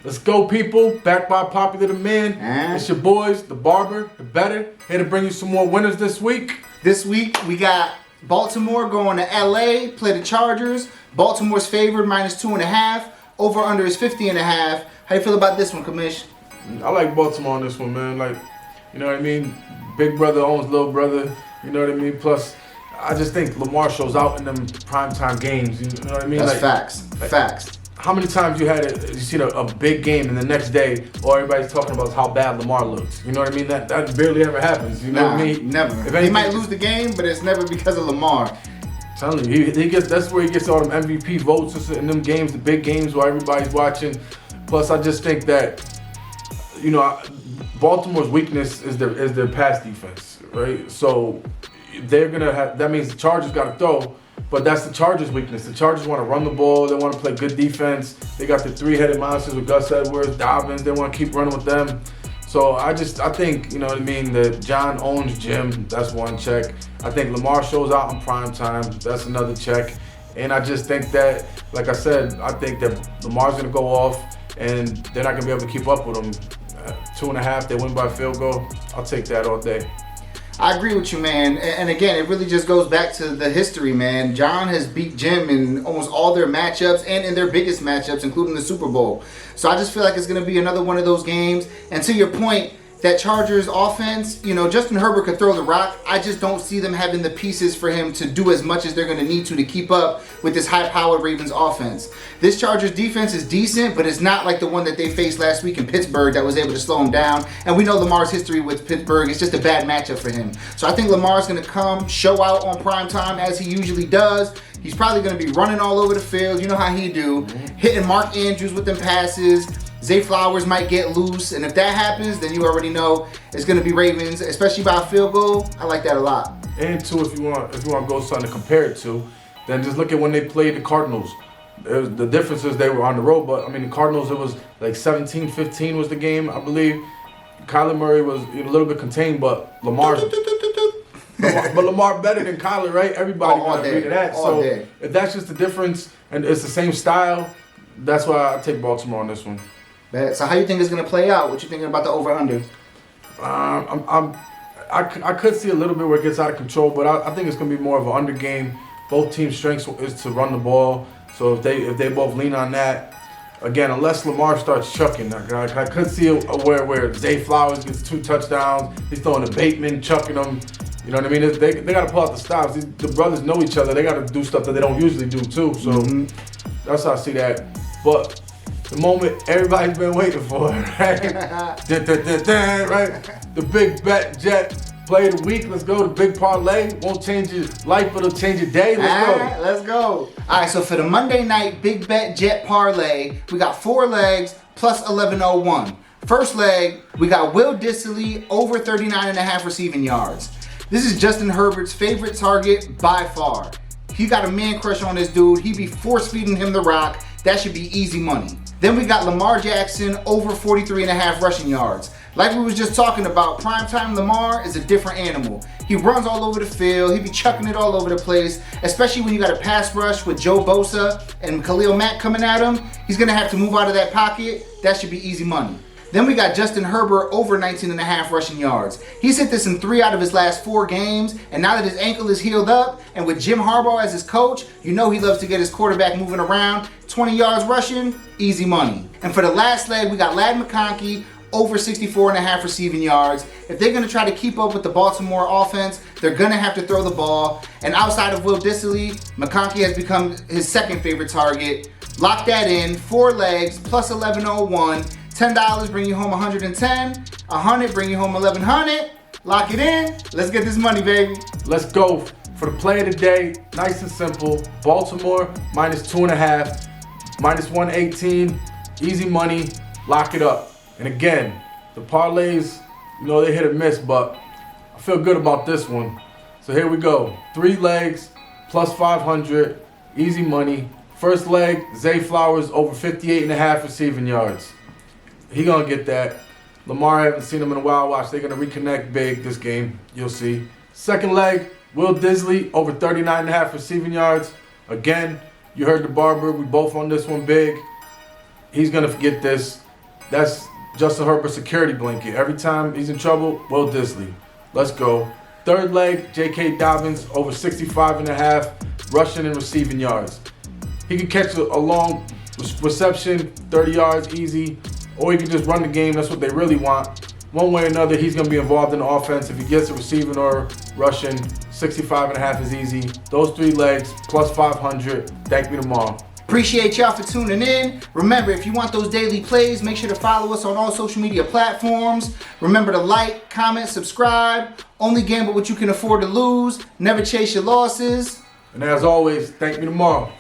Let's go, people. Back by popular demand. It's your boys, the Barber, the Better. Here to bring you some more winners this week. This week, we got Baltimore going to LA, play the Chargers. Baltimore's favored -2.5. Over-under is 50.5. How you feel about this one, Comissh? I like Baltimore on this one, man. Like, you know what I mean? Big brother owns little brother. You know what I mean? Plus, I just think Lamar shows out in them primetime games. You know what I mean? That's like, facts. Facts. How many times you seen a big game and the next day, or everybody's talking about how bad Lamar looks? You know what I mean? That barely ever happens. You know what I mean? Never. He might lose the game, but it's never because of Lamar. I'm telling you, he gets. That's where he gets all them MVP votes in them games, the big games where everybody's watching. Plus, I just think that, you know, Baltimore's weakness is their pass defense, right? So they're gonna have. That means the Chargers got to throw. But that's the Chargers' weakness. The Chargers want to run the ball. They want to play good defense. They got the three-headed monsters with Gus Edwards, Dobbins. They want to keep running with them. So I think, you know what I mean, that John owns Jim. That's one check. I think Lamar shows out in prime time. That's another check. And I just think that, like I said, I think that Lamar's going to go off, and they're not going to be able to keep up with him. 2.5, they win by field goal. I'll take that all day. I agree with you, man. And again, it really just goes back to the history, man. John has beat Jim in almost all their matchups and in their biggest matchups, including the Super Bowl. So I just feel like it's going to be another one of those games. And to your point, that Chargers offense, you know, Justin Herbert could throw the rock. I just don't see them having the pieces for him to do as much as they're going to need to keep up with this high-powered Ravens offense. This Chargers defense is decent, but it's not like the one that they faced last week in Pittsburgh that was able to slow him down. And we know Lamar's history with Pittsburgh. It's just a bad matchup for him. So I think Lamar's going to come, show out on prime time as he usually does. He's probably going to be running all over the field. You know how he do. Hitting Mark Andrews with them passes. Zay Flowers might get loose, and if that happens, then you already know it's going to be Ravens, especially by a field goal. I like that a lot. And two, if you want to go something to compare it to, then just look at when they played the Cardinals. The difference is they were on the road, but I mean the Cardinals, it was like 17-15 was the game, I believe. Kyler Murray was a little bit contained, but Lamar better than Kyler, right? Everybody got to agree to that. So if that's just the difference and it's the same style, that's why I take Baltimore on this one. So how you think it's going to play out? What you thinking about the over/under? I could see a little bit where it gets out of control, but I think it's going to be more of an under game. Both teams' strengths is to run the ball, so if they both lean on that, again, unless Lamar starts chucking, I could see where Zay Flowers gets 2 touchdowns. He's throwing to Bateman, chucking them. You know what I mean? They got to pull out the stops. The brothers know each other. They got to do stuff that they don't usually do too. So that's how I see that. But the moment everybody's been waiting for, right? Right? The big bet jet play of the week. Let's go. The big parlay won't change your life, but it'll change your day. Let's go. All right, so for the Monday night big bet jet parlay, we got 4 legs plus 1101. First leg, we got Will Dissly over 39.5 receiving yards. This is Justin Herbert's favorite target by far. He got a man crush on this dude. He be force-feeding him the rock. That should be easy money. Then we got Lamar Jackson over 43.5 rushing yards. Like we was just talking about, primetime Lamar is a different animal. He runs all over the field. He be chucking it all over the place, especially when you got a pass rush with Joe Bosa and Khalil Mack coming at him. He's going to have to move out of that pocket. That should be easy money. Then we got Justin Herbert over 19.5 rushing yards. He's hit this in 3 out of his last 4 games, and now that his ankle is healed up, and with Jim Harbaugh as his coach, you know he loves to get his quarterback moving around. 20 yards rushing, easy money. And for the last leg, we got Ladd McConkey over 64.5 receiving yards. If they're going to try to keep up with the Baltimore offense, they're going to have to throw the ball. And outside of Will Dissly, McConkey has become his second favorite target. Lock that in, 4 legs plus 1101. $10 bring you home 110. 100 bring you home 1100. Lock it in. Let's get this money, baby. Let's go for the play of the day. Nice and simple. Baltimore -2.5, -118. Easy money. Lock it up. And again, the parlays, you know, they hit or miss, but I feel good about this one. So here we go. 3 legs plus 500. Easy money. First leg, Zay Flowers over 58.5 receiving yards. He gonna get that. Lamar, I haven't seen him in a while. Watch, they're gonna reconnect big this game. You'll see. Second leg, Will Dissly over 39.5 receiving yards. Again, you heard the Barber. We both on this one big. He's gonna get this. That's Justin Herbert's security blanket. Every time he's in trouble, Will Disley. Let's go. Third leg, J.K. Dobbins, over 65.5 rushing and receiving yards. He can catch a long reception, 30 yards easy, or he can just run the game. That's what they really want. One way or another, he's going to be involved in the offense. If he gets a receiving or rushing, 65.5 is easy. Those 3 legs, plus 500. Thank me tomorrow. Appreciate y'all for tuning in. Remember, if you want those daily plays, make sure to follow us on all social media platforms. Remember to like, comment, subscribe. Only gamble what you can afford to lose. Never chase your losses. And as always, thank me tomorrow.